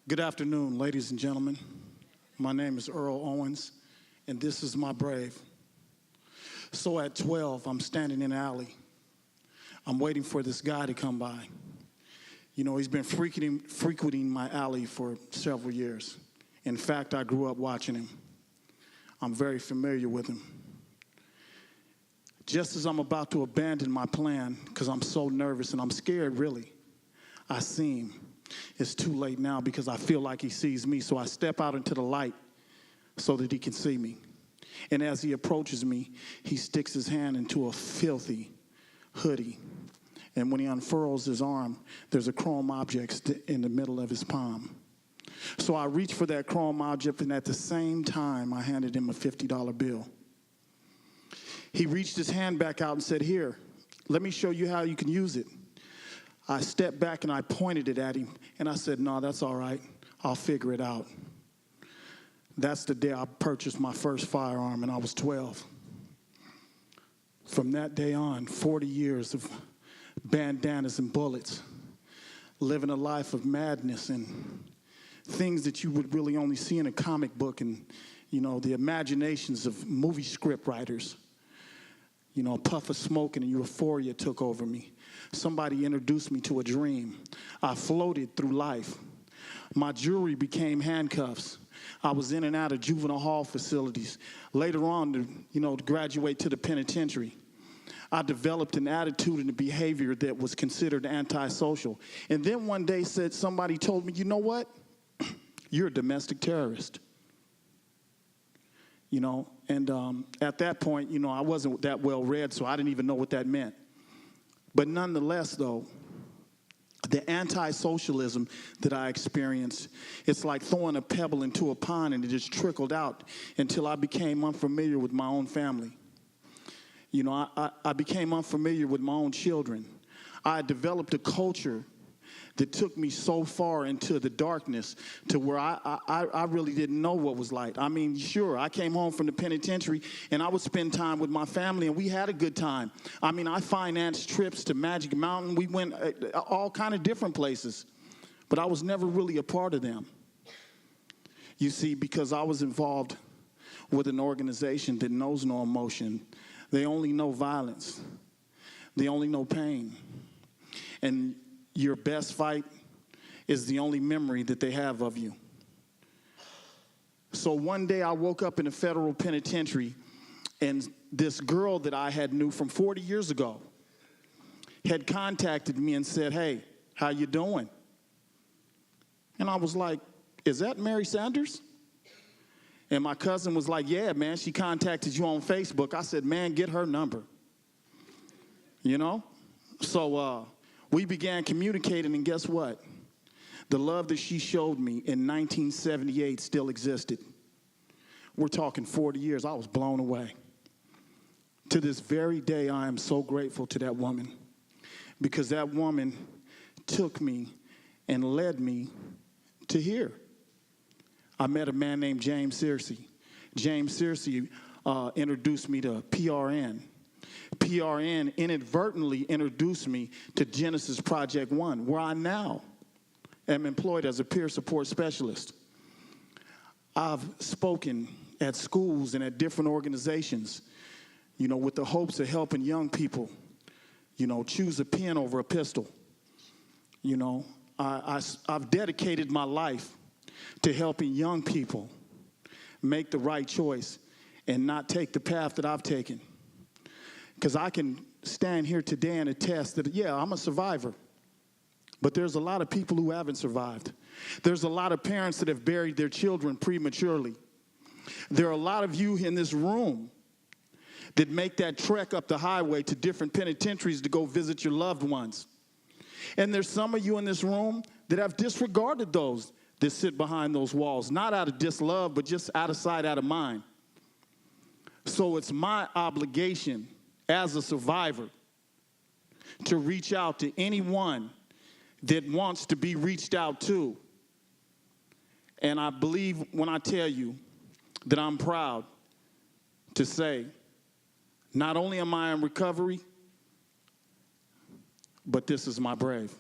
Good afternoon, ladies and gentlemen. My name is Earl Owens, and this is my brave. So at 12, I'm standing in the alley. I'm waiting for this guy to come by. You know, he's been frequenting my alley for several years. In fact, I grew up watching him. I'm very familiar with him. Just as I'm about to abandon my plan, because I'm so nervous and I'm scared, really, I see him. It's too late now because I feel like he sees me, so I step out into the light so that he can see me. And as he approaches me, he sticks his hand into a filthy hoodie. And when he unfurls his arm, there's a chrome object in the middle of his palm. So I reach for that chrome object, and at the same time, I handed him a $50 bill. He reached his hand back out and said, "Here, let me show you how you can use it." I stepped back and I pointed it at him, and I said, "No, that's all right. I'll figure it out." That's the day I purchased my first firearm, and I was 12. From that day on, 40 years of bandanas and bullets, living a life of madness and things that you would really only see in a comic book and, you know, the imaginations of movie script writers. You know, a puff of smoke and euphoria took over me. Somebody introduced me to a dream. I floated through life. My jewelry became handcuffs. I was in and out of juvenile hall facilities. Later on, to graduate to the penitentiary, I developed an attitude and a behavior that was considered antisocial. And then one day somebody told me, "You know what? You're a domestic terrorist." You know, and at that point, you know, I wasn't that well read, so I didn't even know what that meant. But nonetheless, though, the anti-socialism that I experienced, it's like throwing a pebble into a pond, and it just trickled out until I became unfamiliar with my own family. You know, I became unfamiliar with my own children. I developed a culture that took me so far into the darkness to where I really didn't know what was like. I mean, sure, I came home from the penitentiary, and I would spend time with my family, and we had a good time. I mean, I financed trips to Magic Mountain. We went all kind of different places, but I was never really a part of them. You see, because I was involved with an organization that knows no emotion. They only know violence. They only know pain. And your best fight is the only memory that they have of you. So one day I woke up in a federal penitentiary, and this girl that I had knew from 40 years ago had contacted me and said, "Hey, how you doing?" And I was like, "Is that Mary Sanders?" And my cousin was like, "Yeah, man, she contacted you on Facebook." I said, "Man, get her number." You know? So we began communicating, and guess what? The love that she showed me in 1978 still existed. We're talking 40 years. I was blown away. To this very day, I am so grateful to that woman, because that woman took me and led me to here. I met a man named James Searcy. James Searcy introduced me to PRN. PRN inadvertently introduced me to Genesis Project One, where I now am employed as a peer support specialist. I've spoken at schools and at different organizations, you know, with the hopes of helping young people, you know, choose a pen over a pistol. You know, I've dedicated my life to helping young people make the right choice and not take the path that I've taken. Because I can stand here today and attest that, yeah, I'm a survivor. But there's a lot of people who haven't survived. There's a lot of parents that have buried their children prematurely. There are a lot of you in this room that make that trek up the highway to different penitentiaries to go visit your loved ones. And there's some of you in this room that have disregarded those that sit behind those walls, not out of dislove, but just out of sight, out of mind. So it's my obligation as a survivor to reach out to anyone that wants to be reached out to. And I believe when I tell you that I'm proud to say, not only am I in recovery, but this is my brave.